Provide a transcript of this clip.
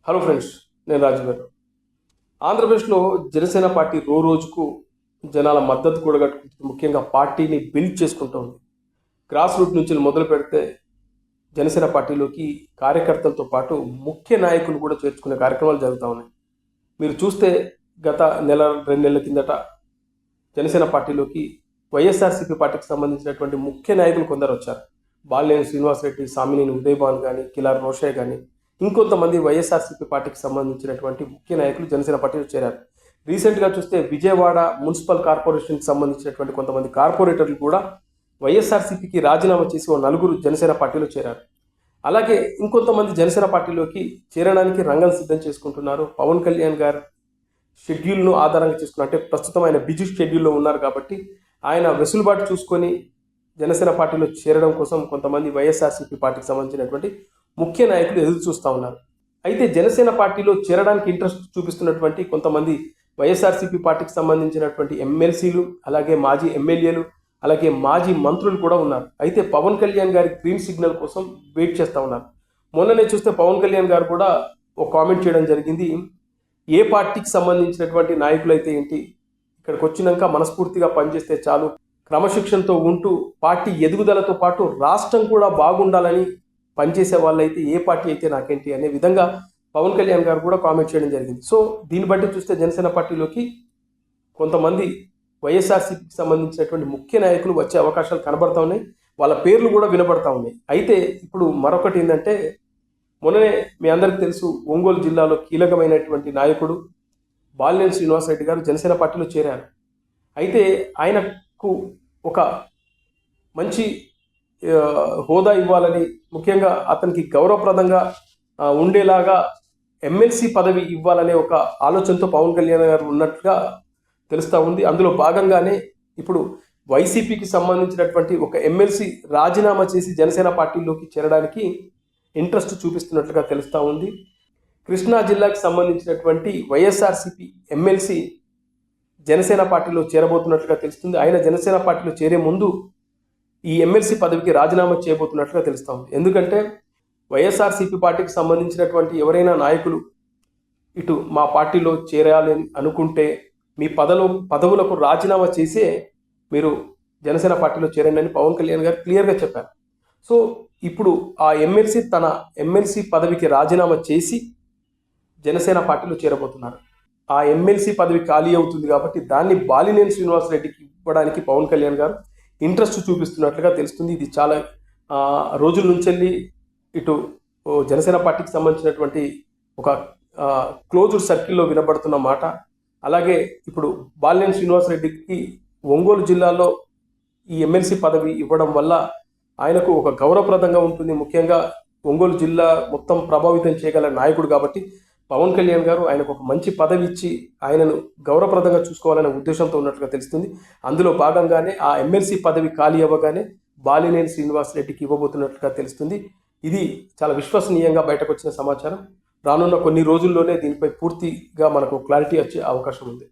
Hello friends, నేను రాజు గారు. ఆంధ్రప్రదేశ్లో జనసేన పార్టీ రోజుకు జనాల మద్దతు కూడగట్టుకుంటుంది. ముఖ్యంగా పార్టీని బిల్డ్ చేసుకుంటూ ఉంది. గ్రాస్ రూట్ నుంచి మొదలు పెడితే జనసేన పార్టీలోకి కార్యకర్తలతో పాటు ముఖ్య నాయకులు కూడా చేర్చుకునే కార్యక్రమాలు జరుగుతూ ఉన్నాయి. మీరు చూస్తే గత నెల 2 నెలల కిందట జనసేన పార్టీలోకి వైఎస్ఆర్సీపీ పార్టీకి సంబంధించినటువంటి ముఖ్య నాయకులు కొందరు వచ్చారు. బాలినేని శ్రీనివాసరెడ్డి, సామినేని ఉదయభాన్ కానీ, కిలార్ రోషయ్య కానీ, ఇంకొంతమంది వైఎస్ఆర్సీపీ పార్టీకి సంబంధించినటువంటి ముఖ్య నాయకులు జనసేన పార్టీలో చేరారు. రీసెంట్గా చూస్తే విజయవాడ మున్సిపల్ కార్పొరేషన్కి సంబంధించినటువంటి కొంతమంది కార్పొరేటర్లు కూడా వైఎస్ఆర్సీపీకి రాజీనామా చేసి 4 జనసేన పార్టీలో చేరారు. అలాగే ఇంకొంతమంది జనసేన పార్టీలోకి చేరడానికి రంగం సిద్ధం చేసుకుంటున్నారు. పవన్ కళ్యాణ్ గారు షెడ్యూల్ను ఆధారంగా చేసుకుని, అంటే ప్రస్తుతం ఆయన బిజీ షెడ్యూల్లో ఉన్నారు కాబట్టి ఆయన వెసులుబాటు చూసుకొని జనసేన పార్టీలో చేరడం కోసం కొంతమంది వైఎస్ఆర్సీపీ పార్టీకి సంబంధించినటువంటి ముఖ్య నాయకులు ఎదురు చూస్తూ ఉన్నారు. అయితే జనసేన పార్టీలో చేరడానికి ఇంట్రెస్ట్ చూపిస్తున్నటువంటి కొంతమంది వైఎస్ఆర్సీపీ పార్టీకి సంబంధించినటువంటి ఎమ్మెల్సీలు, అలాగే మాజీ ఎమ్మెల్యేలు, అలాగే మాజీ మంత్రులు కూడా ఉన్నారు. అయితే పవన్ కళ్యాణ్ గారి గ్రీన్ సిగ్నల్ కోసం వెయిట్ చేస్తూ ఉన్నారు. మొన్ననే చూస్తే పవన్ కళ్యాణ్ గారు కూడా ఒక కామెంట్ చేయడం జరిగింది. ఏ పార్టీకి సంబంధించినటువంటి నాయకులు అయితే ఏంటి, ఇక్కడికి వచ్చినాక మనస్ఫూర్తిగా పనిచేస్తే చాలు, క్రమశిక్షణతో ఉంటూ పార్టీ ఎదుగుదలతో పాటు రాష్ట్రం కూడా బాగుండాలని పనిచేసే వాళ్ళైతే ఏ పార్టీ అయితే నాకేంటి అనే విధంగా పవన్ కళ్యాణ్ గారు కూడా కామెంట్ చేయడం జరిగింది. సో దీన్ని బట్టి చూస్తే జనసేన పార్టీలోకి కొంతమంది వైఎస్ఆర్సీపీకి సంబంధించినటువంటి ముఖ్య నాయకులు వచ్చే అవకాశాలు కనబడతా ఉన్నాయి. వాళ్ళ పేర్లు కూడా వినబడతా ఉన్నాయి. అయితే ఇప్పుడు మరొకటి ఏంటంటే, మొన్ననే మీ అందరికీ తెలుసు, ఒంగోలు జిల్లాలో కీలకమైనటువంటి నాయకుడు బాలినేని శ్రీనివాసరెడ్డి గారు జనసేన పార్టీలో చేరారు. అయితే ఆయనకు ఒక మంచి హోదా ఇవ్వాలని, ముఖ్యంగా అతనికి గౌరవప్రదంగా ఉండేలాగా ఎమ్మెల్సీ పదవి ఇవ్వాలనే ఒక ఆలోచనతో పవన్ కళ్యాణ్ గారు ఉన్నట్టుగా తెలుస్తూ ఉంది. అందులో భాగంగానే ఇప్పుడు వైసీపీకి సంబంధించినటువంటి ఒక ఎమ్మెల్సీ రాజీనామా చేసి జనసేన పార్టీలోకి చేరడానికి ఇంట్రెస్ట్ చూపిస్తున్నట్లుగా తెలుస్తూ ఉంది. కృష్ణా జిల్లాకి సంబంధించినటువంటి వైఎస్ఆర్సీపీ ఎమ్మెల్సీ జనసేన పార్టీలో చేరబోతున్నట్లుగా తెలుస్తుంది. ఆయన జనసేన పార్టీలో చేరే ముందు ఈ ఎమ్మెల్సీ పదవికి రాజీనామా చేయబోతున్నట్లుగా తెలుస్తూ ఉంది. ఎందుకంటే వైఎస్ఆర్సీపీ పార్టీకి సంబంధించినటువంటి ఎవరైనా నాయకులు ఇటు మా పార్టీలో చేరాలని అనుకుంటే మీ పదవులకు రాజీనామా చేసే మీరు జనసేన పార్టీలో చేరండి అని పవన్ కళ్యాణ్ గారు క్లియర్గా చెప్పారు. సో ఇప్పుడు ఆ ఎమ్మెల్సీ తన ఎమ్మెల్సీ పదవికి రాజీనామా చేసి జనసేన పార్టీలో చేరబోతున్నారు. ఆ ఎమ్మెల్సీ పదవి ఖాళీ అవుతుంది కాబట్టి దాన్ని బాలినేని శ్రీనివాసరెడ్డికి ఇవ్వడానికి పవన్ కళ్యాణ్ గారు ఇంట్రెస్ట్ చూపిస్తున్నట్లుగా తెలుస్తుంది. ఇది చాలా రోజుల నుంచి ఇటు జనసేన పార్టీకి సంబంధించినటువంటి ఒక క్లోజ్డ్ సర్కిల్లో వినబడుతున్న మాట. అలాగే ఇప్పుడు బాలినేని శ్రీనివాసరెడ్డికి ఒంగోలు జిల్లాలో ఈ ఎమ్మెల్సీ పదవి ఇవ్వడం వల్ల ఆయనకు ఒక గౌరవప్రదంగా ఉంటుంది. ముఖ్యంగా ఒంగోలు జిల్లా మొత్తం ప్రభావితం చేయగల నాయకుడు కాబట్టి పవన్ కళ్యాణ్ గారు ఆయనకు ఒక మంచి పదవి ఇచ్చి ఆయనను గౌరవప్రదంగా చూసుకోవాలనే ఉద్దేశంతో ఉన్నట్లుగా తెలుస్తుంది. అందులో భాగంగానే ఆ ఎమ్మెల్సీ పదవి ఖాళీ అవ్వగానే బాలినేని శ్రీనివాసరెడ్డికి ఇవ్వబోతున్నట్లుగా తెలుస్తుంది. ఇది చాలా విశ్వసనీయంగా బయటకు వచ్చిన సమాచారం. రానున్న కొన్ని రోజుల్లోనే దీనిపై పూర్తిగా మనకు క్లారిటీ వచ్చే అవకాశం ఉంది.